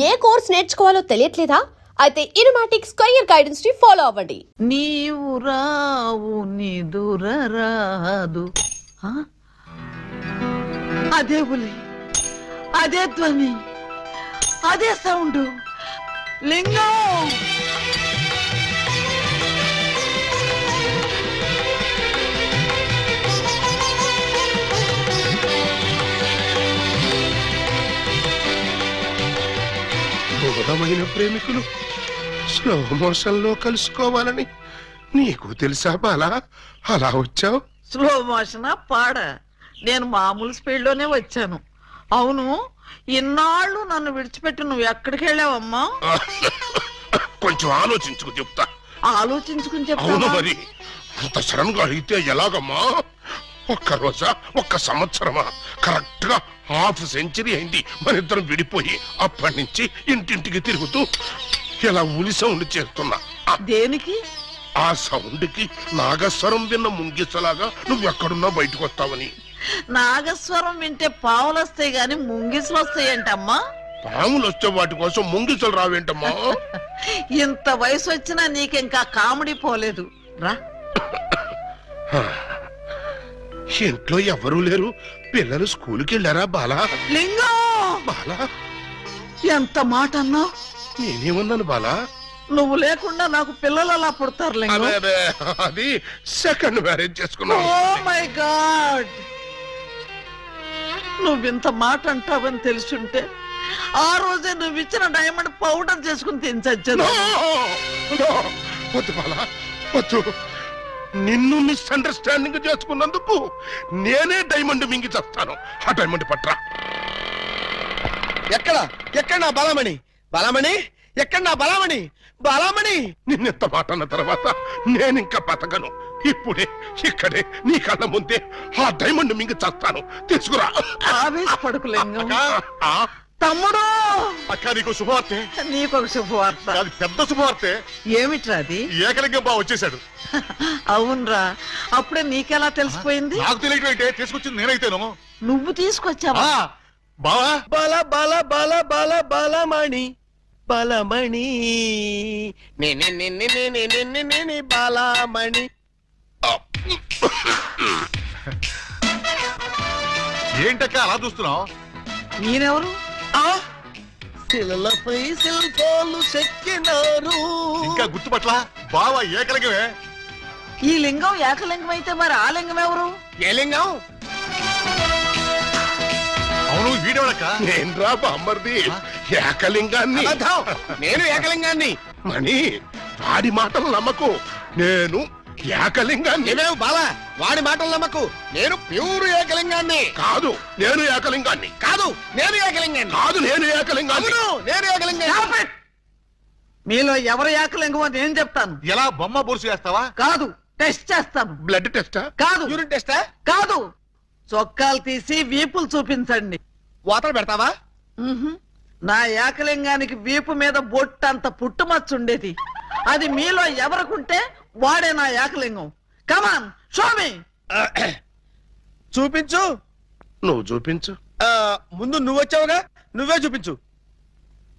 ఏ course నేర్చుకోవాలో తెలియట్లేదా? అయితే ఇనుమాటిక్ square guidance ని follow అవ్వండి. నీవు రావు నిదుర రాదు. అదే బులి, అదే ధ్వని, అదే సౌండ్. లింగం బోధమైన ప్రేమికులు స్లో మోషన్ లో కలుసుకోవాలని నీకు తెలుసా బాలా? అలా వచ్చావు. స్లో మోషనా పాడా? నేను మామూలు స్పీడ్ లోనే వచ్చాను. అవును, ఇన్నాళ్ళు నన్ను విడిచిపెట్టి నువ్వు ఎక్కడికి వెళ్ళావమ్మా? కొంచెం ఆలోచించుకు చెప్తా. ఆలోచించుకుని అవును చెప్తా. మరి అంత సడన్ గా అడిగితే ఎలాగమ్మా? ఒక్క రోజా, ఒక్క సంవత్సరమా? కరెక్ట్ గా హాఫ్ సెంచరీ అయింది మన ఇద్దరం విడిపోయి. అప్పటి నుంచి ఇంటింటికి తిరుగుతూ ఇలా ఉలి సౌండ్ చేస్తున్నా. దేనికి? ఆ సౌండ్ కి నాగస్వరం విన్న ముంగిసలాగా నువ్వు ఎక్కడున్నా బయటకు వస్తావని. నాగస్వరం వింటే పావులు వస్తాయి గాని ముంగిసులు వస్తాయంటమ్మా. పాములు వచ్చే వాటి కోసం ముంగిసలు రావేంటమ్మా? ఇంత వయసు వచ్చినా నీకింకా కామెడీ పోలేదు రా. ఇంట్లో ఎవరూ లేరు. పిల్లలు స్కూల్కి వెళ్ళారా బాలా? లింగం, బాలా, ఎంత మాట అన్నావు? నేనేమన్నాను బాలా? నువ్వు లేకుండా నాకు పిల్లలు అలా పుడతారు లింగం. అదే అది సెకండ్ మ్యారేజ్ చేసుకున్నాను. ఓ మై గాడ్, నువ్వింత మాట అంటావని తెలుసుంటే ఆ రోజే నువ్వు ఇచ్చిన డైమండ్ పౌడర్ చేసుకుని తినచచ్చాను. వద్దు బాలా, వద్దు. నిన్ను మిస్అండర్స్టాండింగ్ చేసుకున్నందుకు నేనే డైమండ్ మింగి చేస్తాను. ఆ డైమండ్ పట్రా. ఎక్కడ నా బలమణి? బలమణి ఎక్కడ? నా బలమణి, బలమణి. నిన్నెంత మాట అన్న తర్వాత నేనింకా బతకను. ఇప్పుడే ఇక్కడే నీ కళ్ళ ముందే ఆ డైమండ్ మింగి చేస్తాను. తీసుకురా. ఆవేశపడకు లింగం. ఆ, తమ్ముడు, అక్క నీకు శుభవార్తె. నీకొక శుభవార్త. అది పెద్ద శుభవార్తె. ఏమిట్రా అది? ఏకలింగం బా వచ్చేసాడు. అవునరా, అప్పుడే నీకెలా తెలిసిపోయింది? నాకు తెలియటం అయితే తీసుకొచ్చింది నేనైతేను. నువ్వు తీసుకొచ్చావా? బావా, బల బల బల బల బలమణి, బలమణి బలమణి. ఏంటక్క అలా చూస్తున్నావు? నేనెవరు? శిలలపై శిల్పాలు చెక్కినారు. ఇంకా గుర్తుపట్ల బావా ఏకలింగమే. ఈ లింగం ఏకలింగం అయితే మరి ఆ లింగం ఎవరు? ఏ లింగం? అవును, వీడేవాడక్క. నేన్రా బామ్మర్ది, ఏకలింగాన్ని. అబద్ధం, నేను ఏకలింగాన్ని. మణి, వాడి మాటలు నమ్మకు. నేను ఏకలింగాన్ని. నీవేవు బాలా, వాడి మాటలు నమ్మకు. నేను ప్యూర్ ఏకలింగాన్ని. కాదు, నేను ఏకలింగాన్ని. కాదు, నేను ఏకలింగాన్ని. కాదు, నేను ఏకలింగాన్ని. అవును, నేను ఏకలింగాన్ని. మీలో ఎవరు ఏకలింగం అని నేను చెప్తాను. ఎలా బొమ్మ బొరుసు చేస్తావా? కాదు, టెస్ట్ చేస్తాను. బ్లడ్ టెస్టా? కాదు, యూరిన్ టెస్టా? కాదు, చొక్కాలు తీసి వీపులు చూపించండి. వాతలు పెడతావా? ఉహుం. నా ఏకలింగానికి వీపు మీద బొట్టంత పుట్టుమచ్చ ఉండేది. అది మీలో ఎవరికుంటే వాడే నా ఏకలింగం. కమాన్, షో మీ. చూపించు. నువ్వు చూపించు. ముందు నువ్వు వచ్చావుగా, నువ్వే చూపించు.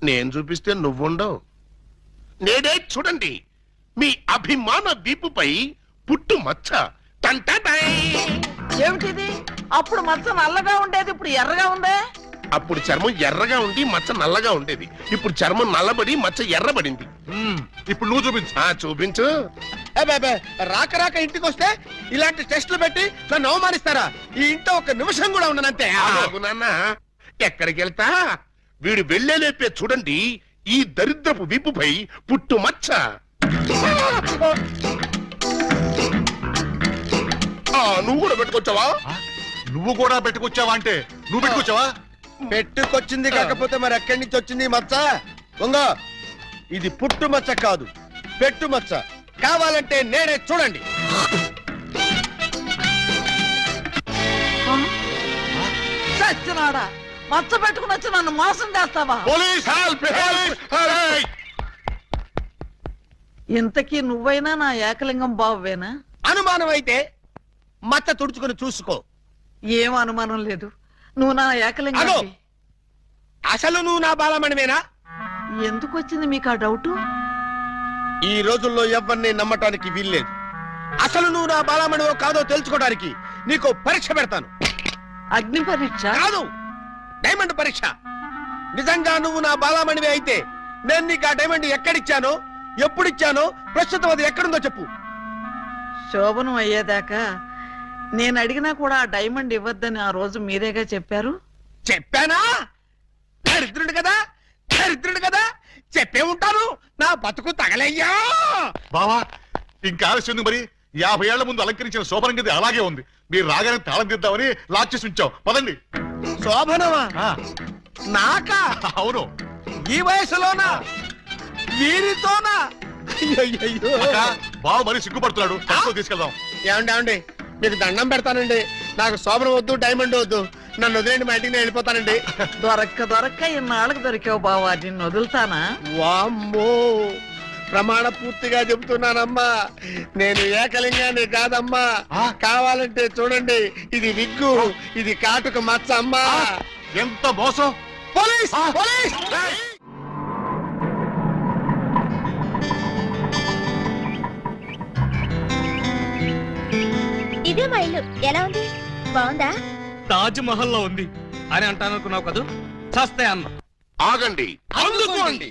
నేను చూపిస్తే నువ్వుండవు. నేనే చూడండి, మీ అభిమాన వీపుపై పుట్టు మచ్చ. టంటటై. ఏమిటిది? అప్పుడు మచ్చ నల్లగా ఉండేది, ఇప్పుడు ఎర్రగా ఉందే. అప్పుడు చర్మం ఎర్రగా ఉండి మచ్చ నల్లగా ఉండేది. ఇప్పుడు చర్మం నల్లబడి మచ్చ ఎర్రబడింది. ఇప్పుడు నువ్వు చూపించు. చూపించు. రాక రాక ఇంటికి వస్తే ఇలాంటి టెస్టులు పెట్టి నన్ను అవమానిస్తారా? ఈ ఇంట్లో ఒక నిమిషం కూడా ఉండనంతే. ఆగు నాన్న, ఎక్కడికి వెళ్తా? వీడు వెళ్ళేలేపే చూడండి, ఈ దరిద్రపు వీపుపై పుట్టు మచ్చ. నువ్వు కూడా పెట్టుకొచ్చావా? నువ్వు కూడా పెట్టుకొచ్చావా అంటే నువ్వు పెట్టుకొచ్చావా? పెట్టుకొచ్చింది కాకపోతే మరి ఎక్కడి నుంచి వచ్చింది ఈ మచ్చ? ఉంగో, ఇది పుట్టు మచ్చ కాదు, పెట్టు మచ్చ. కావాలంటే నేనే చూడండి. చచ్చినాడా, మచ్చ పెట్టుకుని వచ్చి నన్ను మోసం చేస్తావా? Police help, help. ఇంతకీ నువ్వైనా నా ఏకలింగం బావేనా? అనుమానం అయితే మచ్చ తుడుచుకుని చూసుకో. ఏం అనుమానం లేదు, నువ్వు నా ఏకలింగం. అసలు నువ్వు నా బాలమణివేనా? ఎందుకు వచ్చింది మీకు ఆ డౌట్? ఈ రోజుల్లో ఎవరిని నమ్మటానికి వీల్లేదు. అసలు నువ్వు నా బాలమణివో కాదో తెలుసుకోవడానికి నీకు పరీక్ష పెడతాను. అగ్ని పరీక్ష? కాదు, డైమండ్ పరీక్ష. నిజంగా నువ్వు నా బాలమణివే అయితే నేను నీకు ఆ డైమండ్ ఎక్కడిచ్చానో, ఎప్పుడిచ్చానో, ప్రస్తుతం అది ఎక్కడుందో చెప్పు. శోభనం అయ్యేదాకా నేను అడిగినా కూడా ఆ డైమండ్ ఇవ్వద్దని ఆ రోజు మీరేగా చెప్పారు. చెప్పానా? దరిద్రుడు కదా, దరిద్రుడు కదా, చెప్పే ఉంటాను. నా బతుకు తగలయ్యా. బావా ఇంకా ఆలస్యం ఎందుకు మరి? 50 ఏళ్ల ముందు అలంకరించిన శోభనం గది అలాగే ఉంది. మీరు రాగానే తాళం తీద్దామని లాక్ చేసి ఉంచాం. పదండి. శోభనమా? ఆ, నాకా? అవును. ఈ వయసులోనా? వీరితోనా? అయ్యయ్యో. అక్క, బావ మరీ సిగ్గుపడుతున్నాడు. తక్కువ తీసుకెళ్దాం. ఏమండి మీకు దండం పెడతానండి. నాకు శోభనం వద్దు, డైమండ్ వద్దు. నన్ను వదిలేండి, మా ఇంటికి నేను వెళ్ళిపోతానండి. దొరక్క ఇన్నాళ్ళకి దొరికావు బావా, నిన్ను వదులుతానా? వామ్మో, ప్రమాణ పూర్తిగా చెబుతున్నానమ్మా, నేను ఏకలింగాన్ని కాదమ్మా. కావాలంటే చూడండి, ఇది విగ్గు, ఇది కాటుక మచ్చ అమ్మా. ఎంత మోసం! Police, police! ఇదే మా ఇల్లు. ఎలా ఉంది? బాగుందా? తాజ్ మహల్ లో ఉంది అని అంటానుకున్నావు కదూ? చస్తే అన్న. ఆగండి. అందుకోండి.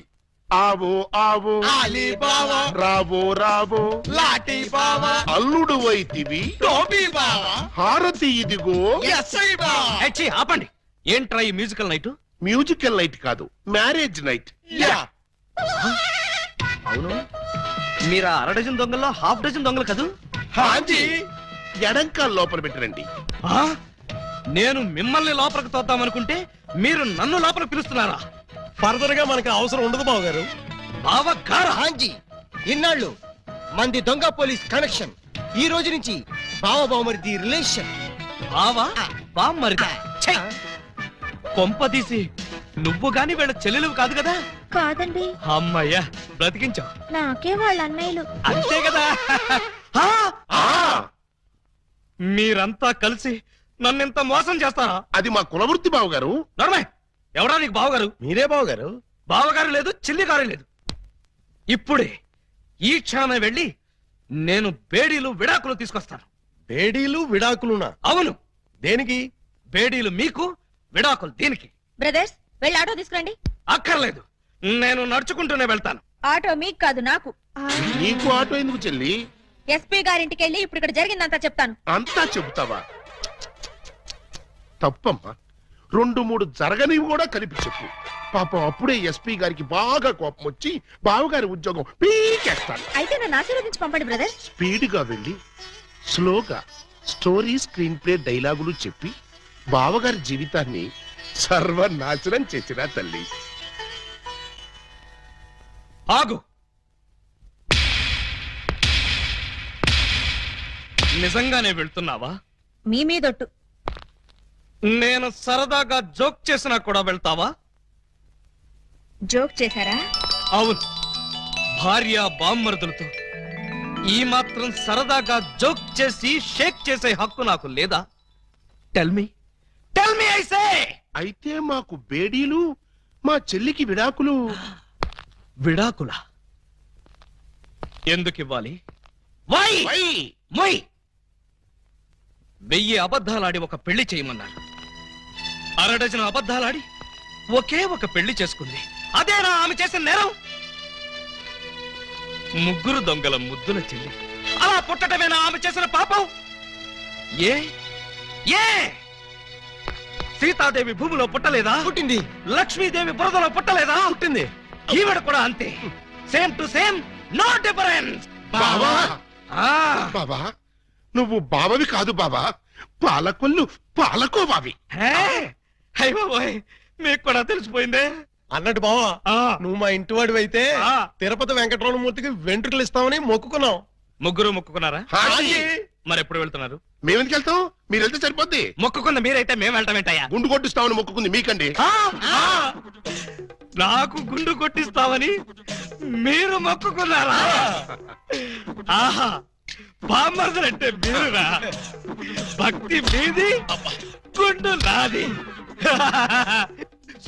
ఆవో ఆవో అలీబాబా, రావో రావో లాఠీ బావా, అల్లుడు వైతివి టోపీ బావా, హారతి ఇదిగో. ఎస్ఐ బావా. ఏచ్చి, ఆపండి. ఏంట్రా ఈ మ్యూజికల్ నైట్? మ్యూజికల్ నైట్ కాదు, మ్యారేజ్ నైట్. యా. అవును, మీరు 1/2 డజన్ దొంగల్లో 1/2 డజన్ దొంగలు కదూ? హాంజీ. ఎడంకాల్ లోపల పెట్టరండి. ఆ? నేను మిమ్మల్ని లోపలికి తోద్దామనుకుంటే మీరు నన్ను లోపలికి పిలుస్తున్నారా? ఫర్దర్ గా మనకు అవసరం ఉండదు బాబు గారు. బావగారా? హాంజీ, ఇన్నాళ్ళు మంది దొంగ పోలీస్ కనెక్షన్, ఈ రోజు నుంచి బావ బావమరిది రిలేషన్. బావా బామ్మరిదా? ఛై! కొంప తీసి నువ్వు గాని వీళ్ళ చెల్లెలు కాదు కదా? కాదండి, అమ్మయ్యా, బ్రతికించావు. నాకే వాళ్ళ అన్నయ్యలు. అంతే కదా? ఆ! ఆ, మీరంతా కలిసి నన్నింత మోసం చేస్తారా? అది మా కులవృత్తి బావగారు. నడమే, ఎవడా నీకు బావగారు? మీరే బావ గారు. బావగారు లేదు, చిల్లిగారు లేదు. ఇప్పుడే ఈ క్షణమే వెళ్ళి నేను బేడీలు విడాకులు తీసుకొస్తాను. బేడీలు విడాకులునా? అవును, దేనికి? బేడీలు మీకు, విడాకులు దీనికి. బ్రదర్స్, వెళ్ళి ఆటో తీసుకురండి. అక్కర్లేదు, నేను నడుచుకుంటూనే వెళ్తాను. ఆటో మీకు కాదు, నాకు. నీకు ఆటో ఎందుకు చెల్లి? ఎస్పీ గారింటికి వెళ్ళి ఇప్పుడు ఇక్కడ జరిగిందంతా చెప్తాను. అంతా చెబుతావా? తప్పమ్మా, 2-3 జరగనివి కూడా కలిపి చెప్పు. పాపం అప్పుడే ఎస్పీ గారికి బాగా కోపం వచ్చి బావగారి ఉద్యోగం పీకేస్తాను. అయితే నన్ను ఆశీర్వదించి పంపండి బ్రదర్స్. స్పీడ్గా వెళ్ళి స్లోగా స్టోరీ, స్క్రీన్ ప్లే, డైలాగులు చెప్పి బావగారి జీవితాన్ని సర్వనాశనం చేసిన తల్లి. ఆగు. నిజంగానే వెళ్తున్నావా? మీ మీదొట్టు. నేను సరదాగా జోక్ చేసినా కూడా వెళ్తావా? జోక్ చేశారా? అవును, భార్య బామ్మరుదులతో ఈ మాత్రం సరదాగా జోక్ చేసి షేక్ చేసే హక్కు నాకు లేదా? Tell me I say. అయితే మాకు బేడీలు, మా చెల్లికి విడాకులు. విడాకుల ఎందుకు ఇవ్వాలి? వై? వై? మై 1000 అబద్ధాలాడి ఒక పెళ్లి చేయమన్నారు. 1/2 డజన్ అబద్ధాలాడి ఒకే ఒక పెళ్లి చేసుకుంది. అదేనా ఆమె చేసిన నేరం? 3 దొంగల ముద్దుల చెల్లి అలా పుట్టటమేనా ఆమె చేసిన పాపం? ఏ ఏ సీతాదేవి భూమిలో పుట్టలేదా? పుట్టింది. లక్ష్మీదేవి బురదలో పుట్టలేదా? పుట్టింది. ఈవిడ కూడా అంతే. Same to same, no difference. బావా, ఆ బాబా, నువ్వు బావవి కాదు బాబా, పాలకొల్లు పాలకోబావి. హే, హై బాబోయ్, మీకు కూడా తెలిసిపోయిందే. అన్నట్టు బావా, ఆ, నువ్వు మా ఇంటి వాడివి అయితే ఆ. తిరుపతి వెంకటరమణమూర్తికి వెంట్రుకలు ఇస్తామని మొక్కుకున్నాం. ముగ్గురు మొక్కుకున్నారా? హాజీ. మరి ఎప్పుడు వెళ్తున్నారు? మేమెందుకు వెళ్తాం? మీరు వెళ్తే సరిపోద్ది. మొక్కుకున్న మీరైతే మేము వెళ్ళటమేంటయ్యా? గుండు కొట్టిస్తామని మొక్కుకుంది మీకండి. ఆ, ఆ, నాకు గుండు కొట్టిస్తామని మీరు మొక్కుకున్నారా? ఆహా, బామ్మర్దలంటే మీరురా. భక్తి మీది, గుండు నాది.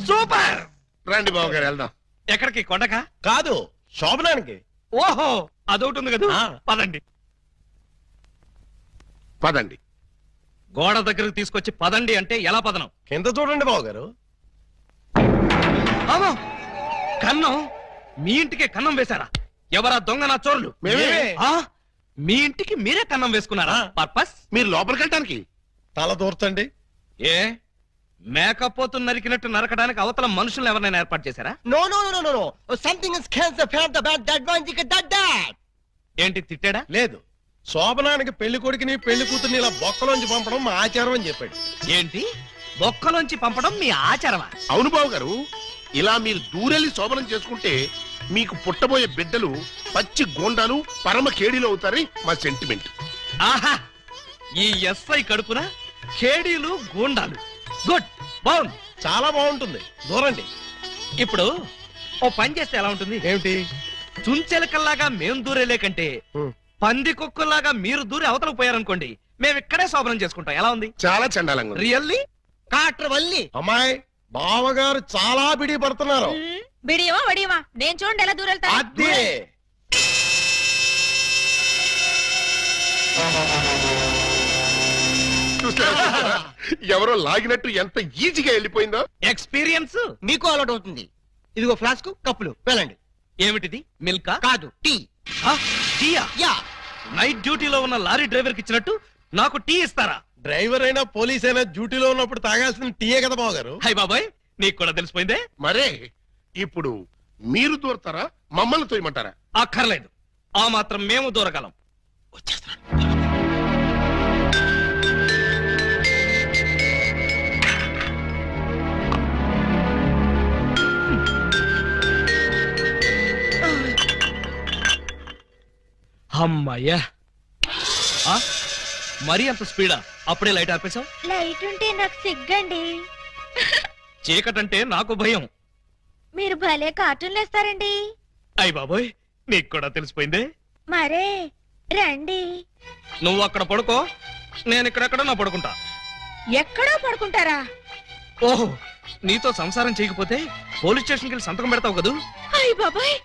సూపర్. రండి బావగారు వెళ్దాం. ఎక్కడికి కొండకా? కాదు శోభనానికి. ఓహో అదొకటి ఉంది కదా. ఆ. పదండి. పదండి. గోడ దగ్గరకు తీసుకొచ్చి పదండి అంటే ఎలా పదనం? కింద చూడండి బాబు గారు. అమ్మో! కన్నం? మీ ఇంటికే కన్నం వేశారా? ఎవరా దొంగ నా చోరులు? మేమే. ఆ? మీ ఇంటికి మీరే కన్నం వేసుకున్నారా? ఆ. పర్పస్? మీరు లోపలికి వెళ్ళటానికి. తల దూర్చండి. ఏ మేకపోతు నరికినట్టు నరకడానికి అవతల మనుషులు ఎవరైనా ఏర్పాటు చేశారా? No no no no no something is cancer for the bad that one thick that that. ఏంటి తిట్టాడా? లేదు, శోభనానికి పెళ్లి కొడుకుని పెళ్లి కూతుర్ని ఇలా బొక్కలోంచి పంపడం మా ఆచారం అని చెప్పాడు. ఏంటి బొక్కలోంచి పంపడం మీ ఆచారమా? అవును బాబు గారు, ఇలా మీరు దూరెళ్ళి శోభనం చేసుకుంటే మీకు పుట్టబోయే బిడ్డలు పచ్చి గోండాలు పరమ కేడీలు అవుతారని మా సెంటిమెంట్. ఆహా! ఈ ఎస్ఐ కడుపున ఖేడీలు గూండాలు. గుడ్, బాగుంది. చాలా బాగుంటుంది, దూరండి. ఇప్పుడు ఓ పని చేస్తే ఎలా ఉంటుంది? ఏమిటి? చుంచెలకల్లాగా మేం దూరేలే కంటే పంది కుక్కల్లాగా మీరు దూరి అవతలకు పోయారనుకోండి, మేము ఇక్కడే శోభనం చేసుకుంటాం. ఎలా ఉంది? చాలా చండాలంగా ఉంది. రియల్లీ? కాటర్ వల్లి. అమ్మాయి బావగారు చాలా బిడి పడుతున్నారు. బిడియమా వడియమా నేను చూడండి ఎలా దూరెళ్తా. అదే చూస్తారా? ఎవరో లాగినట్టు ఎంత ఈజీగా వెళ్ళిపోయిందో. ఎక్స్పీరియన్స్ మీకు అలవాటు అవుతుంది. ఇదిగో ఫ్లాస్క్ కప్పులు వెళ్ళండి. ఏమిటిది? మిల్కా? కాదు, టీ. ఆ, టీయా? యా. నైట్ డ్యూటీలో ఉన్న లారీ డ్రైవర్ కి ఇచ్చినట్టు నాకు టీ ఇస్తారా? డ్రైవర్ అయినా పోలీస్ అయినా డ్యూటీలో ఉన్నప్పుడు తాగాల్సిన టీయే కదా బావగారు. హై బాబాయ్, నీకు కూడా తెలిసిపోయిందే. మరే ఇప్పుడు మీరు దూరతారా, మమ్మల్ని తోయమంటారా? అక్కర్లేదు, ఆ మాత్రం మేము దూరగలం. అమ్మయ్యా! ఆ? మరీ అంత స్పీడా? అప్పుడే లైట్ ఆపేశావు? లైట్ ఉంటే నాకు సిగ్గండి. చీకటంటే నాకు భయం. మీరు భలే కార్టూన్లు వేస్తారండి. అయ్ బాబోయ్, నీకు కూడా తెలిసిపోయిందే. మరే రండి. నువ్వు అక్కడ పడుకో, నేను ఇక్కడెక్కడ నా పడుకుంటా. ఎక్కడో పడుకుంటారా? ఓహో, నీతో సంసారం చేయకపోతే పోలీస్ స్టేషన్కి వెళ్ళి సంతకం పెడతావు కదూ. అయ్య బాబాయ్,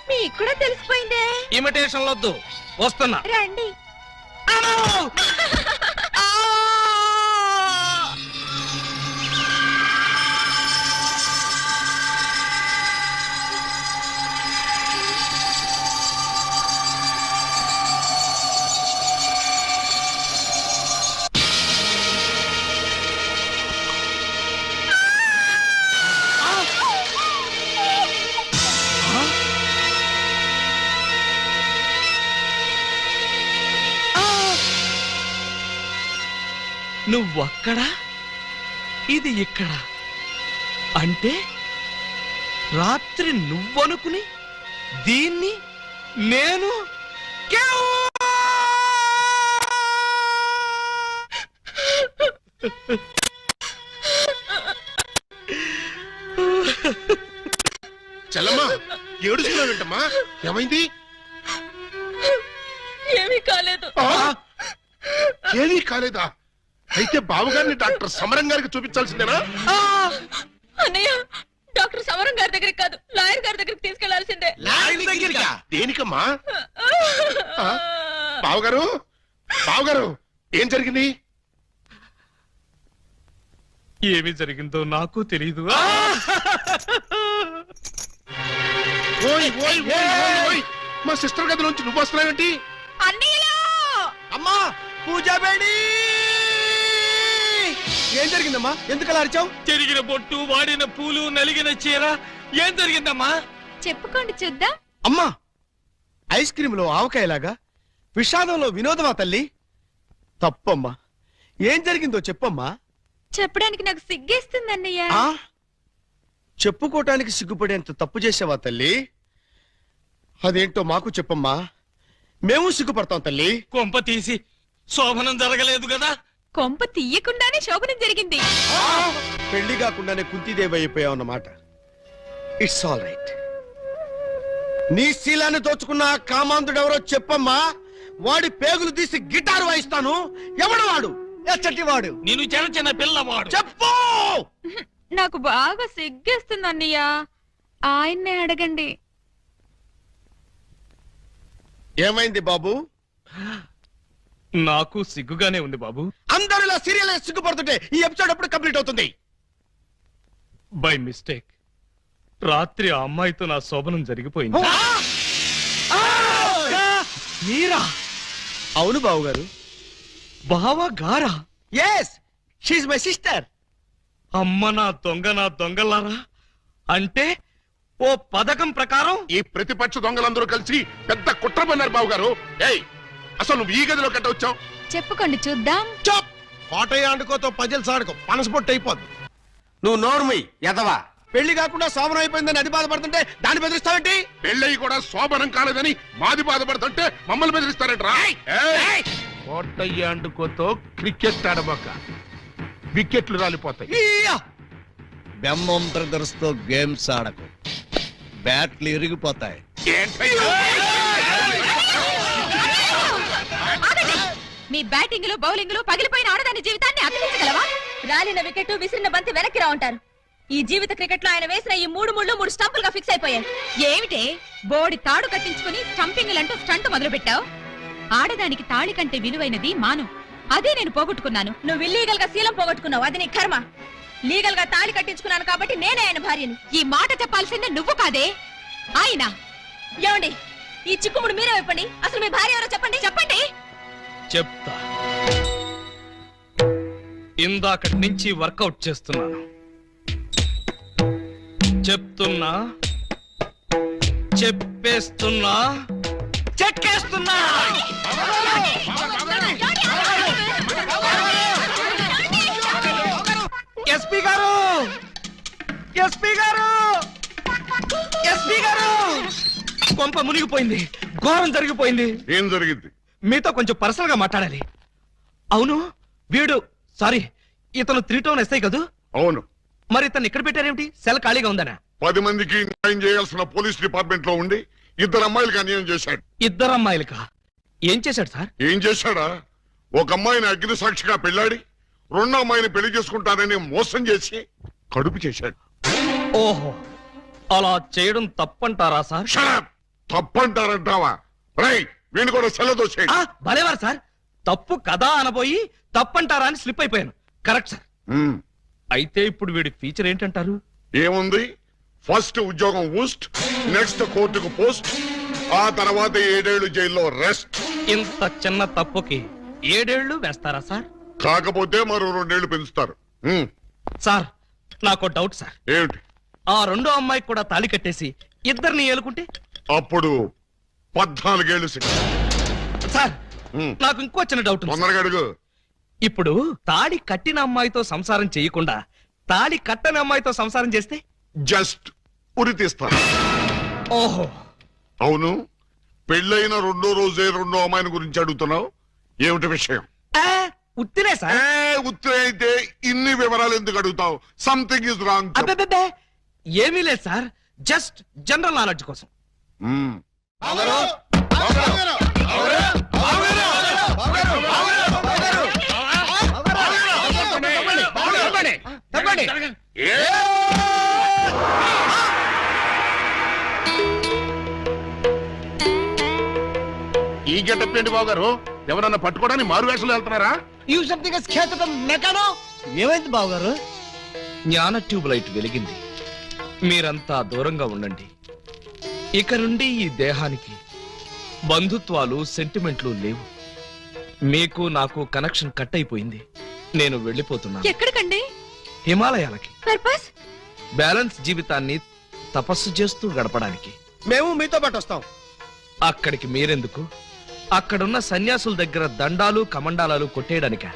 మీకు కూడా తెలిసిపోయిందే. ఇమిటేషన్ వద్దు, వస్తున్నా. రండి. అమ్మో! ఆ! నువ్వక్కడ, ఇది ఇక్కడ. అంటే రాత్రి నువ్వనుకుని దీన్ని నేను చెల్లమ్మా, ఏడుస్తున్నావేంటమ్మా? ఏమైంది? ఏమీ కాలేదు. ఆ? ఏమీ కాలేదా? అయితే బావగారిని డాక్టర్ సమరం గారికి చూపించాల్సిందేనా? అన్నయ్య, డాక్టర్ సమరం గారి దగ్గరికి కాదు, లాయర్ గారి దగ్గరికి తీసుకెళ్లాల్సిందే. దేనికమ్మా? ఆ? బావగారు, బావగారు, ఏం జరిగింది? ఏమి జరిగిందో నాకు తెలియదు. ఓయ్ ఓయ్ ఓయ్ ఓయ్ ఓయ్! మా సిస్టర్ గది నుంచి నువ్వు వస్తున్నావేంటి? అన్నయ్యలో అమ్మా పూజా బేడి, ఏం జరిగిందమ్మా? ఎందుకు అలా అరిచావు? చెరిగిన బొట్టు, వాడిన పూలు, నలిగిన చీర. ఏం జరిగిందమ్మా? చెప్పుకోండి చూద్దాం. అమ్మా, ఐస్ క్రీమ్ లో ఆవకాయలాగా విషాదంలో వినోదమా తల్లి? తప్పమ్మా, ఏం జరిగిందో చెప్పమ్మా. చెప్పడానికి నాకు సిగ్గేస్తుంది అన్నయ్య. ఆ? చెప్పుకోటానికి సిగ్గుపడేంత తప్పు చేసావా తల్లి? అదేంటో మాకు చెప్పమ్మా, మేము సిగ్గుపడతాం తల్లి. కొంప తీసి శోభనం జరగలేదు కదా? కొంప తీయకుండానే శోభనం జరిగింది. పెళ్లి కాకుండానే కుంతిదేవి అయిపోయావు అన్నమాట. It's all right. నీ శీలాన్ని దోచుకున్న ఆ కామాంధుడెవరో చెప్పమ్మా. వాడి పేగులు తీసి గిటారు వాయిస్తాను. ఎవడు వాడు? ఎచ్చటి వాడు? నేను చిన్న చిన్న పిల్లవాడు. చెప్పు. నాకు బాగా సిగ్గేస్తుంది అన్నయ్య. ఆయన్నే అడగండి. ఏమైంది బాబు? నాకు సిగ్గుగానే ఉంది బాబు. అందరూ ఇలా సీరియల్ సిగ్గుపడుతుంటే ఈ ఎపిసోడ్ ఎప్పుడు కంప్లీట్ అవుతుంది? బై మిస్టేక్ రాత్రి ఆ అమ్మాయితో నా శోభనం జరిగిపోయింది. మీరా? అవును బాబు గారు. బావా గారా? Yes, she my sister. అమ్మ నా దొంగలారా, అంటే ఓ పథకం ప్రకారం ఈ ప్రతిపక్ష దొంగలందరూ కలిసి పెద్ద కుట్ర పన్నారు బాబు గారు. ఏయ్, అసలు నువ్వు ఈ గదిలో కట్ట వచ్చావు? చెప్పుకోండి చూద్దాం. చాప్! కోటయ్య ఆడుకోతో పజిల్స్ ఆడుకో, పనసపొట్టు అయిపోద్ది. నువ్వు నోర్మి ఎదవా. పెళ్లి కాకుండా సోమరం అయిపోయిందని అది బాధపడుతుంటే దాన్ని బెదిరిస్తావేంటి? పెళ్ళయి కూడా శోభనం కాలేదని మాది బాధపడుతుంటే మమ్మల్ని బెదిరిస్తారంటరా? కోటయ్య అండుకోతో క్రికెట్ ఆడబోక, వికెట్లు రాలిపోతాయి. ఈయ్యా! బెమ్మం బ్రదర్స్ తో గేమ్స్ ఆడకు, బ్యాట్లు ఇరిగిపోతాయి. ఏంటయ్యా? మీ బ్యాటింగ్ లో బౌలింగ్ లో పగిలిపోయిన ఆడదాని జీవితాన్ని అతికించగలవా? రాలిన వికెట్ విసిరిన బంతి వెనక్కి రా ఉంటారు. ఈ జీవిత క్రికెట్ లో ఆయన వేసిన ఈ 3 ముళ్ళు 3 స్టంపులుగా ఫిక్స్ అయిపోయాయి. ఏమిటే బోడి తాడు కట్టించుకుని స్టంపింగ్లంటూ స్టంట్ మొదలు పెట్టావు? ఆడదానికి తాళి కంటే విలువైనది మాను. అదే నేను పోగొట్టుకున్నాను. నువ్వు ఇల్లీగల్ గా శీలం పోగొట్టుకున్నావు, అది నీ కర్మ. లీగల్ గా తాళి కట్టించుకున్నాను కాబట్టి నేనే ఆయన భార్యని. ఈ మాట చెప్పాల్సిందే నువ్వు కాదే ఆయన. ఏమండి, ఈ చిక్కుముడు మీరే చెప్పండి. అసలు మీ భార్య ఎవరో చెప్పండి. చెప్పండి. చెప్తా. ఇందాకటి నుంచి వర్కౌట్ చేస్తున్నాను. చెప్తున్నా, చెప్పేస్తున్నా, చెక్కేస్తున్నా. ఎస్పీ గారు, ఎస్పీ గారు, ఎస్పీ గారు! కొంప మునిగిపోయింది, ఘోరం జరిగిపోయింది. ఏం జరిగింది? మీతో కొంచెం పర్సనల్ గా మాట్లాడాలి. అవును, వీడు సారీ ఇతను 3 టౌన్ ఎస్ఐ కదూ? అవును. మరి ఇతను ఇక్కడ పెట్టారేమిటి? సెల్ ఖాళీగా ఉందనా? 10 మందికి న్యాయం చేయాల్సిన పోలీస్ డిపార్ట్మెంట్ లో ఉండి 2 అమ్మాయిలకు అన్యాయం చేశాడు. 2 అమ్మాయిలకా? ఏం చేశాడు సార్? ఏం చేశాడా? ఒక అమ్మాయిని అగ్ని సాక్షిగా పెళ్ళాడి 2వ అమ్మాయిని పెళ్లి చేసుకుంటానని మోసం చేసి కడుపు చేశాడు. ఓహో, అలా చేయడం తప్పంటారా సార్? Shut up! తప్పంటారంటావా? రై, వీణు కూడా సెల్లతో చేయండి. భలేవారు సార్, తప్పు కదా అనబోయి తప్పంటారా అని స్లిప్ అయిపోయాను. Correct sir. అయితే ఇప్పుడు వీడి ఫీచర్ ఏంటంటారు? ఏముంది? ఫస్ట్ ఉద్యోగం ఊస్ట్, నెక్స్ట్ కోర్టుకు పోస్ట్, ఆ తర్వాత 7 ఏళ్లు జైల్లో రెస్ట్. ఇంత చిన్న తప్పుకి 7 ఏళ్లు వేస్తారా సార్? కాకపోతే మరో 2 ఏళ్లు పెంచుతారు. సార్, నాకు డౌట్ సార్. ఏమిటి? ఆ 2వ అమ్మాయికి కూడా తాళి కట్టేసి 2ని ఏలుకుంటే? అప్పుడు 14 ఏళ్లు శిక్ష. సార్, నాకు ఇంకో చిన్న డౌట్ ఉంది సార్. తొందరగా అడుగు. ఇప్పుడు తాళి కట్టిన అమ్మాయితో సంసారం చేయకుండా తాళి కట్టని అమ్మాయితో సంసారం చేస్తే? జస్ట్ ఉరి తీస్తాను. ఓహో, అవును, పెళ్ళైన 2వ రోజే 2వ అమ్మాయిని గురించి అడుగుతున్నావు. ఏమిటి విషయం? ఉత్తినే సార్. ఉత్తరే అయితే ఇన్ని వివరాలు ఎందుకు అడుగుతావు? Something is wrong. అబ్బే, ఏమీ లేదు సార్, జస్ట్ జనరల్ నాలెడ్జ్ కోసం. ఈ గెటప్ ఏంటి బాబు గారు? ఎవరన్నా పట్టుకోవడానికి మారు వేషాలు వెళ్తున్నారా? ఏమైంది బాబు గారు? జ్ఞాన ట్యూబ్ లైట్ వెలిగింది. మీరంతా దూరంగా ఉండండి. ఇక నుండి ఈ దేహానికి బంధుత్వాలు, సెంటిమెంట్లు లేవు. మీకు నాకు కనెక్షన్ కట్ అయిపోయింది. నేను వెళ్ళిపోతున్నాను. ఎక్కడికండి? హిమాలయాలకి. పర్పస్? బ్యాలెన్స్ జీవితాన్ని తపస్సు చేస్తూ గడపడానికి. మేము మీతో పాటు వస్తాం. అక్కడికి మీరెందుకు? అక్కడున్న సన్యాసుల దగ్గర దండాలు కమండాలు కొట్టేయడానికా?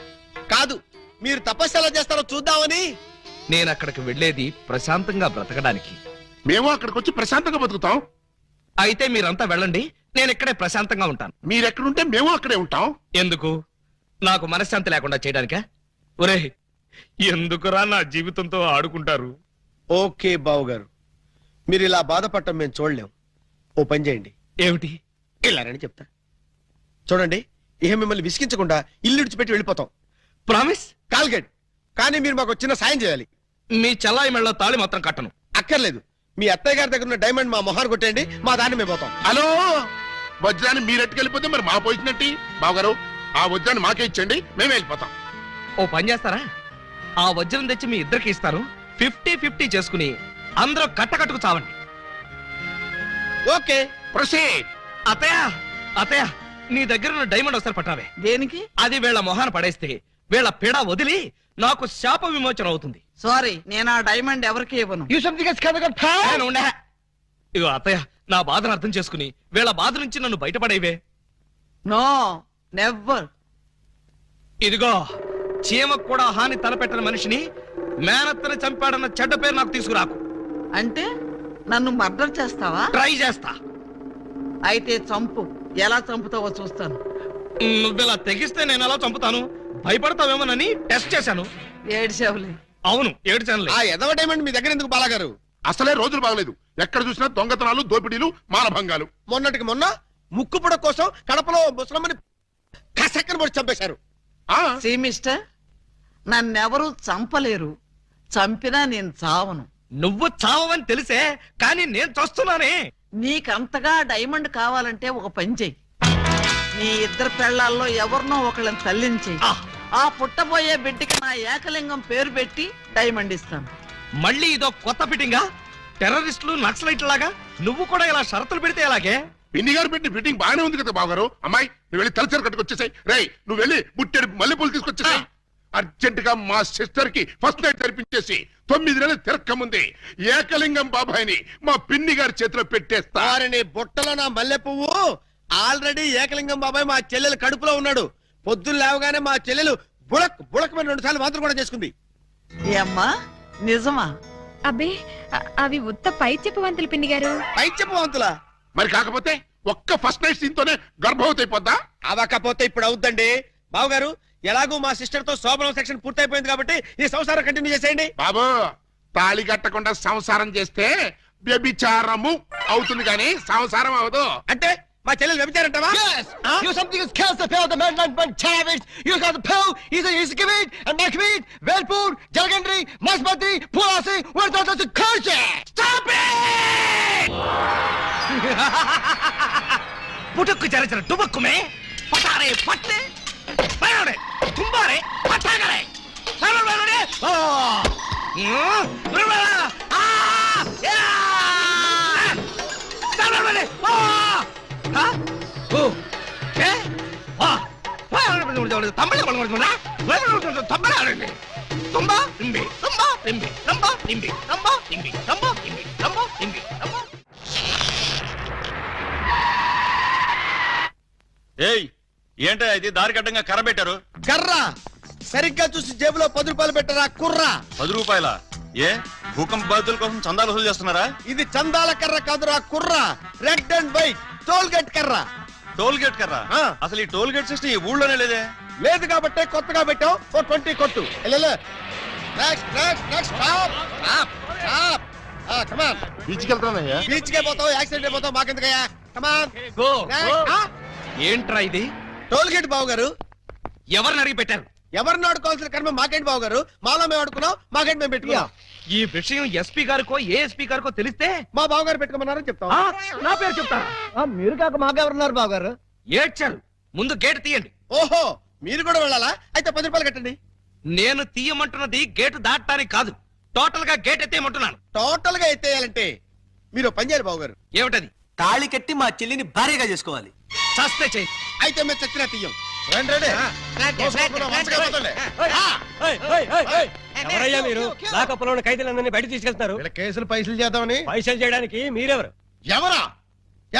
కాదు, మీరు తపస్సు ఎలా చేస్తారో చూద్దామని. నేను అక్కడికి వెళ్ళేది ప్రశాంతంగా బ్రతకడానికి. మేము అక్కడికి వచ్చి ప్రశాంతంగా బతుకుతాం. అయితే మీరంతా వెళ్ళండి, నేను ఇక్కడే ప్రశాంతంగా ఉంటాను. మీరెక్కడుంటే మేము అక్కడే ఉంటాం. ఎందుకు? నాకు మనశ్శాంతి లేకుండా చేయడానికా? ఒరే, ఎందుకురా నా జీవితంతో ఆడుకుంటారు? ఓకే బావు గారు, మీరు ఇలా బాధపడటం మేము చూడలేం. ఓ పని చేయండి. ఏమిటి? ఇలారని చెప్తా. చూడండి, ఇహ మిమ్మల్ని విసిగించకుండా ఇల్లు విడిచిపెట్టి వెళ్ళిపోతాం. ప్రామిస్? కాల్గేట్. కానీ మీరు మాకు చిన్న సాయం చేయాలి. మీ చెల్లాయి మెళ్ళ తాళి మాత్రం కట్టను. అక్కర్లేదు, మీ అత్తయ్య గారి దగ్గర ఉన్న డైమండ్ మా మొహాన్ని కొట్టేయండి, మా దాన్ని మేము పోతాం. హలో, వజ్రాన్ని మీరెట్టుకెళ్ళిపోతే మరి మా పోయించినట్టు బావగారు, ఆ వజ్రాన్ని మాకే ఇచ్చండి, మేము వెళ్ళిపోతాం. ఓ పని చేస్తారా, ఆ వజ్రం తెచ్చి మీ ఇద్దరికి ఇస్తారు, 50-50 చేసుకుని అందరూ కట్టకట్టుకు చావండి. Okay, proceed. అత్తయ్య అత్తయ్య, నీ దగ్గర ఉన్న డైమండ్ ఒకసారి పట్టావే. దేనికి? అది వీళ్ళ మొహాన పడేస్తే వీళ్ళ పిడ వదిలి నాకు శాప విమోచన అవుతుంది. సారీ, నేను ఆ డైమండ్ ఎవరికి ఇవ్వను. నేను ఉండే. ఇగో అత్తయ్య, నా బాధను అర్థం చేసుకుని వీళ్ళ బాధ నుంచి నన్ను బయటపడేవే. No never. ఇదిగో, చీమకు కూడా హాని తలపెట్టిన మనిషిని మేనత్తని చంపాడన్న చెడ్డ పేరు నాకు తీసుకురాకు. అంటే నన్ను మర్డర్ చేస్తావా? ట్రై చేస్తా. అయితే చంపు. ఎలా చంపుతావో చూస్తాను. నువ్విలా తెగిస్తే నేను ఎలా చంపుతాను? భయపడతావేమోనని టెస్ట్ చేశాను. ఏడ్చేవులే. అవును, ఏడ్చానులే. ఆ ఎదవ డైమండ్ మీ దగ్గర ఎందుకు బాలాగారు? అసలే రోజులు బాగలేదు, ఎక్కడ చూసినా దొంగతనాలు, దోపిడీలు, మానభంగాలు. మొన్నటికి మొన్న ముక్కు పుడ కోసం కడపలో ముసలమ్మని కసక్కన పొడి చంపేశారు. ఆ సీ మిస్టర్, నన్నెవరూ చంపలేరు. చంపినా నేను చావను. నువ్వు చావని తెలిసే, కానీ నేను చూస్తున్నానే. నీకంతగా డైమండ్ కావాలంటే ఒక పని చెయ్యి. నీ ఇద్దరు పెళ్లాల్లో ఎవరినో ఒకళ్ళని తల్లించి ఆ పుట్టబోయే బిడ్డకి నా ఏకలింగం పేరు పెట్టి డైమండ్ ఇస్తాను. మళ్ళీ ఇదో కొత్త ఫిట్టింగా? టెర్రరిస్టులు, నక్సలైట్ లాగా నువ్వు కూడా ఇలా షరతులు పెడితే ఎలాగే? పిన్ని గారు పెట్టి ఫిట్టింగ్ బాగానే ఉంది కదా బావగారు. అమ్మాయి, నువ్వు వెళ్ళి తలచర కట్టుకొచ్చేసాయి. రేయ్, నువ్వు వెళ్ళి బుట్టెడు మల్లెపూలు తీసుకొచ్చేసాయి. అర్జెంట్ గా మా సిస్టర్ కి ఫస్ట్ నైట్ తెరిపించేసి 9 నెలలు తిరక్క ముందే ఏకలింగం బాబాయిని మా పిన్ని గారి చేతిలో పెట్టేస్తా. వారిని బుట్టలో నా మల్లె పువ్వు. ఆల్రెడీ ఏకలింగం బాబాయ్ మా చెల్లెలు కడుపులో ఉన్నాడు. పొద్దున్న లేవగానే మా చెల్లెలు బుడక్ బుడక్ మీద 2 సార్లు మాత్రం కూడా చేసుకుంది. ఏ అమ్మా, నిజమా? అబ్బే, అవి ఉత్త పై చెప్పవంతులు పిన్ని గారు. పై చెప్పవంతులా? మరి కాకపోతే ఒక్క ఫస్ట్ నైట్ సీన్ తోనే గర్భవతి అయిపోద్దా? అవకపోతే ఇప్పుడు అవుద్దండి. బావగారు, ఎలాగూ మా సిస్టర్ తో శోభనం సెక్షన్ పూర్తయిపోయింది కాబట్టి ఈ సంసారం కంటిన్యూ చేసేయండి. బాబు, తాళి కట్టకుండా సంసారం చేస్తే వ్యభిచారము అవుతుంది కానీ సంసారం అవదు. అంటే మా చెల్లెలు వ్యభిచారంటావా? పుట్టుకు చరచర టుబక్కుమే పటారే పట్టే పయాడే తుంబారే పటాగరే సరవరడే ఓ బ్రబా ఆ యా సరవరడే ఓ హ ఓ ఏ వా తమిళ కొడుకున్నా తమిళ తుంబా ఇంబి తుంబా ఇంబి తుంబా ఇంబి తుంబా ఇంబి తుంబా ఇంబి తుంబా ఇంబి తుంబా. ఏయ్, ఏంటో ఇది దారి కట్టంగా కర్ర పెట్టారు? కర్ర సరిగ్గా చూసి జేబులో 10 రూపాయలు పెట్టరా కుర్రా. 10 రూపాయల? ఏ భూకంప బాధితుల కోసం చందాలు వసూలు చేస్తున్నారా? ఇది చందాల కర్ర కాదురా కుర్రా. Red and white toll gate కర్ర. టోల్ గేట్ కర్ర? ఆ. అసలు ఈ టోల్ గేట్ సిస్టమ్ ఈ ఊళ్ళోనే లేదే. లేదు కాబట్టే కొత్తగా పెట్టావు. 20 కొట్టు. Next next next stop stop stop. Come on. బీచ్కి వెళ్తానయ్యా. బీచ్ కే పోతావు, యాక్సిడెంట్ అయిపోతావు, మాకెందుకయ్యా? కమాన్. Go go. ఏంట్రా ఇది? టోల్ గేట్ బావు గారు. ఎవరిని అడిగి పెట్టారు? ఎవరిని ఆడుకోవాల్సిన కర్మ మాకేంటి బావు గారు? మాలో మేము ఆడుకున్నాం, మాకేంటి మేము పెట్టుకున్నాం. ఈ విషయం ఎస్పీ గారికో ఏఎస్పీ గారికో తెలిస్తే మా బావు గారు పెట్టుకోమన్నారని చెప్తాం. ఆ, నా పేరు చెప్తారా? మీరు కాక మాకెవరున్నారు బావు గారు? ఏడ్చారు. ముందు గేట్ తీయండి. ఓహో, మీరు కూడా వెళ్ళాలా? అయితే 10 రూపాయలు కట్టండి. నేను తీయమంటున్నది గేటు దాటడానికి కాదు, టోటల్ గా గేట్ ఎత్తేయమంటున్నాను. టోటల్ గా ఎత్తేయాలంటే మీరు పని చేయాలి బావు గారు. ఏమిటది? తాళి కట్టి మా చెల్లిని భార్యగా చేసుకోవాలి. చస్తే చెయ్యి. అయితే మేము చచ్చినా తీయం. ఎవరయ్యా మీరు? లాకప్పులో ఉన్న ఖైదీలందరినీ బయట తీసుకెళ్తున్నారు. కేసులు పైసలు చేద్దామని. పైసలు చేయడానికి మీరెవరు? ఎవరా?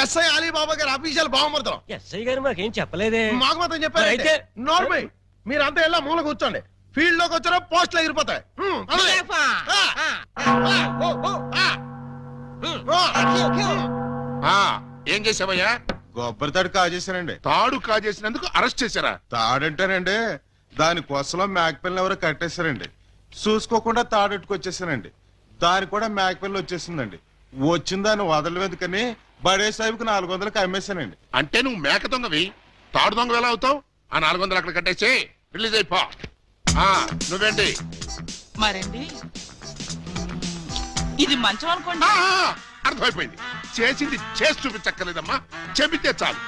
ఎస్ఐ అలీబాబా గారు అఫీషియల్ బావమరుతాం. ఎస్ఐ గారు మాకేం చెప్పలేదే. మాకు మాత్రం చెప్పారు. అయితే నార్మల్ మీరంతా ఎలా మూల కూర్చోండి. ఫీల్డ్ లోకి వచ్చినా పోస్టులు ఎగిరిపోతాయి. ఏం చేసావయ్యా? కొబ్బరి తాడు కాజేశానండి. తాడు కాజేసినందుకు అరెస్ట్ చేశారా? తాడంటానండి, దాని కొసలో మేకపిల్లని ఎవరో కట్టేశారండి. చూసుకోకుండా తాడెట్టుకొచ్చేసానండి. దాని కూడా మేకపిల్ల వచ్చేసిందండి. వచ్చిన దాన్ని వదలవేందుకని బడే సాహిబ్కి 400కి అమ్మేశానండి. అంటే నువ్వు మేక దొంగవి, తాడు దొంగ ఎలా అవుతావు? ఆ 400 అక్కడ కట్టేసి రిలీజ్ అయిపో. నువ్వేంటి? మరండి ఇది మంచం అనుకోండి. అర్థమైపోయింది. చేసింది చేసి చూపించక్కర్లేదమ్మా, చెబితే చాలు.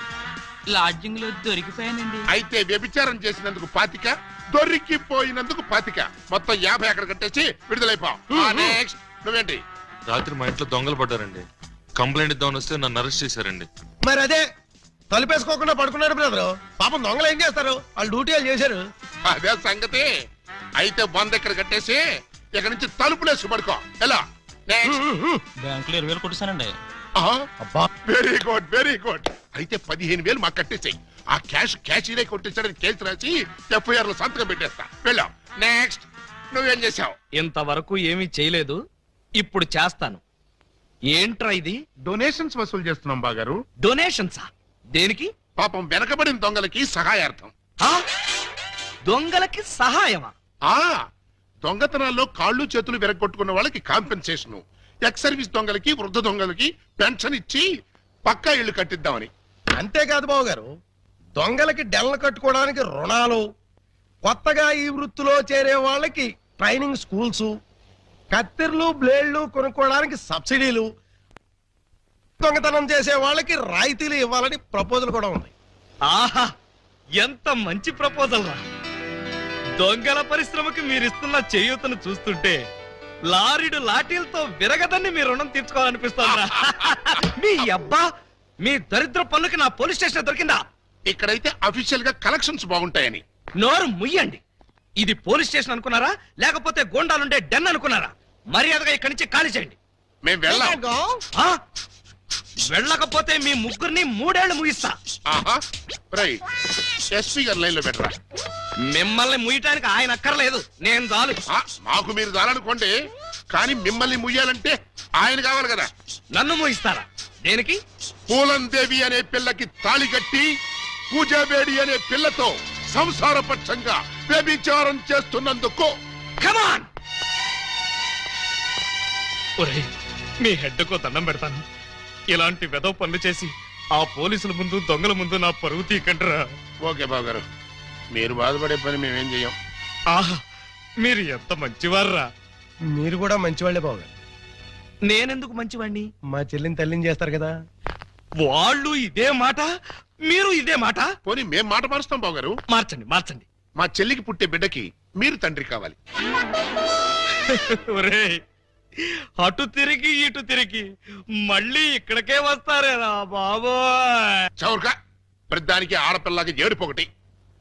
లాడ్జింగ్ లో దొరికిపోయానండి. అయితే వ్యభిచారం చేసినందుకు 25, దొరికిపోయినందుకు 25, మొత్తం 50 అక్కడ కట్టేసి విడుదలైపోవు. నెక్స్ట్ నువ్వేంటి? రాత్రి మా ఇంట్లో దొంగలు పడ్డారండి. కంప్లైంట్ ఇద్దామని వస్తే నన్ను అరెస్ట్ చేశారండి. మరి అదే తలుపేసుకోకుండా పడుకున్నాడు బ్రదరు. పాపం దొంగలు ఏం చేస్తారు, వాళ్ళు డ్యూటీ వాళ్ళు చేశారు. అదే సంగతి. అయితే 100 ఇక్కడ కట్టేసి ఇక్కడ నుంచి తలుపులేసి పడుకో. ఎలా? బ్యాంకులో 20,000 కొట్టిస్తానండి. అబ్బా వెరీ గుడ్, వెరీ గుడ్. అయితే 15,000 మాకు కట్టేసాయి. ఆ క్యాషీనే కొట్టించాడని కేసు రాసి FIR లో సంతకం పెట్టేస్తా. వెళ్ళాం. నెక్స్ట్ నువ్వేం చేసావు? ఇంతవరకు ఏమీ చేయలేదు, ఇప్పుడు చేస్తాను. ఏంట్రా ఇది? డొనేషన్స్ వసూలు చేస్తున్నాం బాగారు. డొనేషన్సా? దేనికి? పాపం వెనకబడిన దొంగలకి సహాయార్థం. ఆ? దొంగలకి సహాయమా? ఆ దొంగతనాల్లో కాళ్ళు చేతులు విరగొట్టుకున్న వాళ్ళకి కాంపెన్సేషన్, ఎక్స్ సర్వీస్ దొంగలకి, వృద్ధ దొంగలకి పెన్షన్ ఇచ్చి పక్కా ఇళ్లు కట్టిద్దామని. అంతేకాదు బాబు గారు, దొంగలకి డెల్లు కట్టుకోవడానికి రుణాలు, కొత్తగా ఈ వృత్తిలో చేరే వాళ్ళకి ట్రైనింగ్ స్కూల్స్, కత్తెర్లు బ్లేడ్లు కొనుక్కోవడానికి సబ్సిడీలు, దొంగతనం చేసే వాళ్ళకి రాయితీలు ఇవ్వాలని ప్రపోజల్ కూడా ఉంది. ఆహా, ఎంత మంచి ప్రపోజల్ రా. దొంగల పరిశ్రమకి మీరిస్తున్న చేయూతను చూస్తుంటే లారీడు లాఠీలతో విరగదని మీ రుణం తీర్చుకోవాలనిపిస్తోందిరా. మీ అబ్బా, మీ దరిద్ర పనులకి నా పోలీస్ స్టేషన్ దొరికిందా? ఇక్కడైతే అఫీషియల్ గా కలెక్షన్స్ బాగుంటాయని. నోరు ముయ్యండి. ఇది పోలీస్ స్టేషన్ అనుకున్నారా, లేకపోతే గోండాలుండే డెన్ అనుకున్నారా? మర్యాదగా ఇక్కడి నుంచి ఖాళీ చేయండి. మేము వెళ్ళాం. ఆ? వెళ్ళకపోతే మీ ముగ్గురిని 3 ఏళ్లు ముగిస్తా. ఎస్పీ గారు లైన్ లో పెట్టరా. మిమ్మల్ని ముయ్యటానికి ఆయన అక్కర్లేదు, నేను చాలు. మాకు మీరు చాలనుకోండి, కానీ మిమ్మల్ని ముయ్యాలంటే ఆయన కావాలి కదా. నన్ను ముగిస్తారా? దేనికి? పూలందేవి అనే పిల్లకి తాళి కట్టి పూజాబేడి అనే పిల్లతో సంసారపక్షంగా వ్యభిచారం చేస్తున్నందుకు. కమాన్! ఒరేయ్, మీ హెడ్కో దండం పెడతాను. ఇలాంటి వెదవ పనులు చేసి ఆ పోలీసుల ముందు, దొంగల ముందు నా పరువు తీకంటరా. ఓకే బాబు గారు, మీరు బాధపడే పని మేమేం చెయ్యం. ఆహా, మీరు ఎంత మంచివార్రా. మీరు కూడా మంచివాళ్లే బాబు గారు. నేనెందుకు మంచివాణ్ణి? మా చెల్లిని తల్లిని చేస్తారు కదా. వాళ్ళు ఇదే మాట, మీరు ఇదే మాట. పోనీ మేం మాట మారుస్తాం బాబు గారు. మార్చండి, మార్చండి. మా చెల్లికి పుట్టే బిడ్డకి మీరు తండ్రి కావాలి. ఒరేయ్, అటు తిరిగి ఇటు తిరిగి మళ్ళీ ఇక్కడికే వస్తారేరా బాబోయ్. చౌరక ప్రతిదానికి ఆడపిల్లకి ఏడుపొకటి.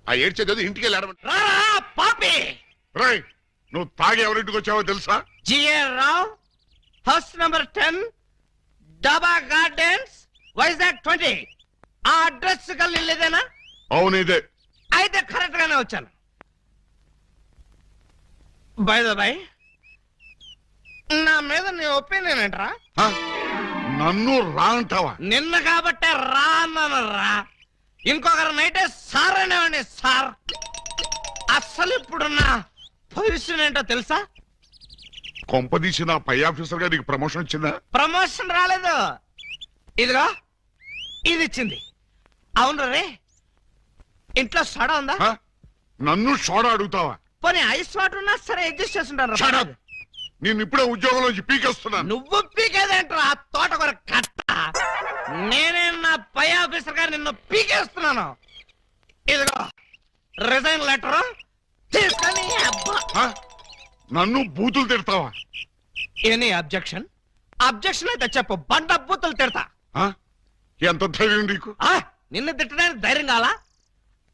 ఆ ఏడ్చేది ఇంటికి వెళ్ళాడమంట. రారా పాపి! రేయ్, నువ్వు తాగి ఎవరింటికి వచ్చావో తెలుసా? GR Rao, house number 10, Daba gardens, Vizag 20. ఆ అడ్రస్ కలిదేనా? అవును ఇదే. అయితే కరెక్ట్ గానే వచ్చాను. బై ద బై, నా మీద నీ ఒపీనియన్ ఏంట్రా? నన్ను రా అంటావా? నిన్న కాబట్టే రా అన్నాను రా. ఇంకొకరు నైటే సార్ అనేవాడిని సార్. అస్సలు ఇప్పుడున్న పొజిషన్ ఏంటో తెలుసా? కొంపదీసి నా పై ఆఫీసర్ గా నీకు ప్రమోషన్ వచ్చిందా? ప్రమోషన్ రాలేదు, ఇదిగో ఇది ఇచ్చింది. అవును రే, ఇంట్లో సోడా ఉందా? నన్ను సోడా అడుగుతావా? పోనీ ఐస్ వాటర్ ఉన్నా సరే అడ్జస్ట్ చేస్తుంటాను. నేను ఇప్పుడే ఉద్యోగంలోంచి పీకేస్తున్నాను. నువ్వు పీకేదేంట్రా తోటకూర కట్ట? నేనే నా పై ఆఫీసర్ గారు నిన్ను పీకేస్తున్నాను. ఇదిగో రిజైన్ లెటర్ తీసుకొని. నన్ను బూతులు తిడతావా? Any objection? అబ్జెక్షన్ అయితే చెప్పు, బండ బూతులు తిడతా. ఎంత ధైర్యం నీకు? నిన్ను తిట్టడానికి ధైర్యం కావాలా?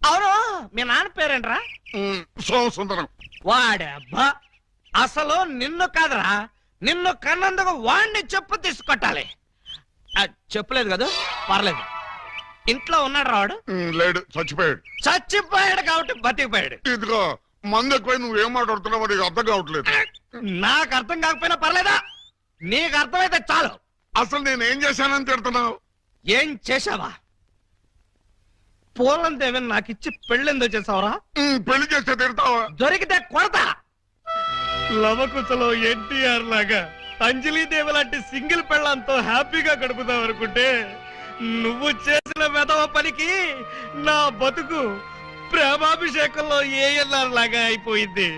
అవును, మీ నాన్న పేరేంట్రా? సోమసుందరం. వాడే అబ్బా, అసలు నిన్ను కాదురా, నిన్ను కన్నందుకు వాడిని చెప్పు తీసుకొట్టాలి. చెప్పలేదు కదా, పర్లేదు. ఇంట్లో ఉన్నాడు రావాడు? లేడు, చచ్చిపోయాడు. చచ్చిపోయాడు కాబట్టి బతికిపోయాడు. ఇదిగో మందు ఎక్కువ, నువ్వేం మాట్లాడుతున్నావో నీకు అర్థం కావట్లేదు. నాకు అర్థం కాకపోయినా పర్లేదా? నీకు అర్థమైతే చాలు. అసలు నేనేం చేశానని తిడుతున్నావు? ఏం చేశావా? పూలం దేవని నాకిచ్చి పెళ్ళెందో చేసావరా? పెళ్లి చేస్తే తిడతావా? దొరికితే కొడతా. లవకుశలో ఎన్టీఆర్ లాగా అంజలీదేవి లాంటి సింగిల్ పెళ్ళంతో హ్యాపీగా గడుపుదాం అనుకుంటే నువ్వు చేసిన వెధవ పనికి నా బతుకు ప్రేమాభిషేకంలో ఏఎల్ఆర్ లాగా అయిపోయింది.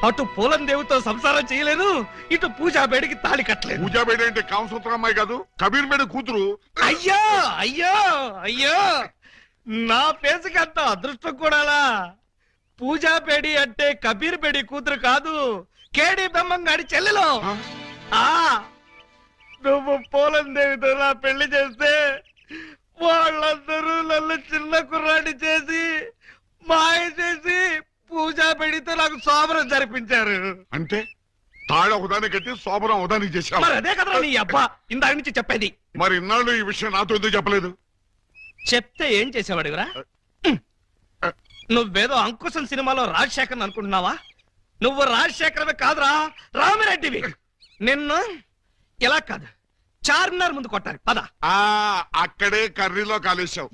అటు పూలం దేవుతో సంసారం చేయలేను, ఇటు పూజా బేడికి తాళి కట్టలేను. పూజా బేడి అంటే కామసూత్ర అమ్మాయి కాదు, కబీర్ బేడి కూతురు. అయ్యో అయ్యో అయ్యో, నా పేసుకి అంత అదృష్టం కూడాలా? పూజా బేడి అంటే కబీర్ బేడి కూతురు కాదు, కేడి బెమ్మంగాడి చెల్లెలు. ఆ నువ్వు పూలం దేవితో నా పెళ్లి చేస్తే వాళ్ళందరూ నన్ను చిన్న కుర్రాడి చేసి మాయ చేసి పూజా బేడితో నాకు శోభనం జరిపించారు. అంటే తాళ ఒకదాని కట్టి శోభనం ఒకదానికి చేశావు. మరి అదే కదా నీ అబ్బా ఇందాక నుంచి చెప్పేది. మరి ఇన్నాళ్ళు ఈ విషయం నాతో ఎందుకు చెప్పలేదు? చెప్తే ఏం చేసేవాడివిరా? నువ్వేదో అంకుశం సినిమాలో రాజశేఖర్ అనుకుంటున్నావా? నువ్వు రాజశేఖరమే కాదురా, రామిరెడ్డివి. నిన్ను ఇలా కాదు, చార్మినార్ ముందు కొట్టారు. పద. అక్కడే కర్రీలో కాలేశావు.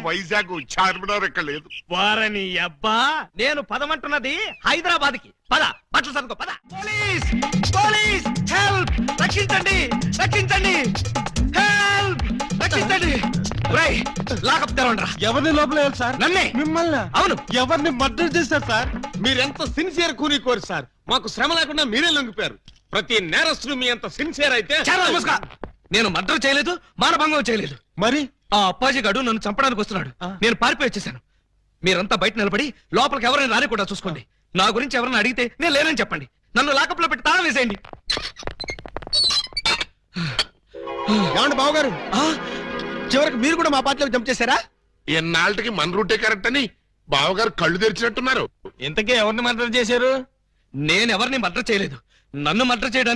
వైజాగ్ చార్మినార్ ఎక్కడ లేదు. వారని అబ్బా, నేను పదమంటున్నది హైదరాబాద్ కి. పద, బట్టలు సర్దుకో, పద. Police police, help! రక్షించండి రక్షించండి, హెల్ప్! రక్షించండి. రేయ్, లాకప్ తెరవండిరా. ఎవరిని లోపల సార్? నన్నే. మిమ్మల్ని? అవును. ఎవరిని మర్డర్ చేశారు సార్? మీరెంత సిన్సియర్ కూని సార్. మాకు శ్రమ లేకుండా మీరే లొంగిపోయారు. ప్రతి నేరస్తుడు మీ అంత సిన్సియర్ అయితే. చాలా నమస్కారం. నేను మర్డర్ చేయలేదు, మానభంగం చేయలేదు. మరి ఆ అప్పాజీ గడు నన్ను చంపడానికి వస్తున్నాడు. నేను పారిపోయి వచ్చేసాను. మీరంతా బయట నిలబడి లోపలికి ఎవరైనా రాని కూడా చూసుకోండి. నా గురించి ఎవరైనా అడిగితే నేను లేనని చెప్పండి. నన్ను లాకప్ లో పెట్టి తాళం వేసేయండి. ఏమండి బావగారు, చివరికి మీరు కూడా మా పార్టీలో జంప్ చేశారా? ఎన్నాళ్ళకి మన రూటే కరెక్ట్ అని బావగారు కళ్ళు తెరిచినట్టున్నారు. ఇంతకీ ఎవరిని మర్డర్ చేశారు? నేను ఎవరిని మర్డర్ చేయలేదు. నన్ను మర్డర్ చేయడానికి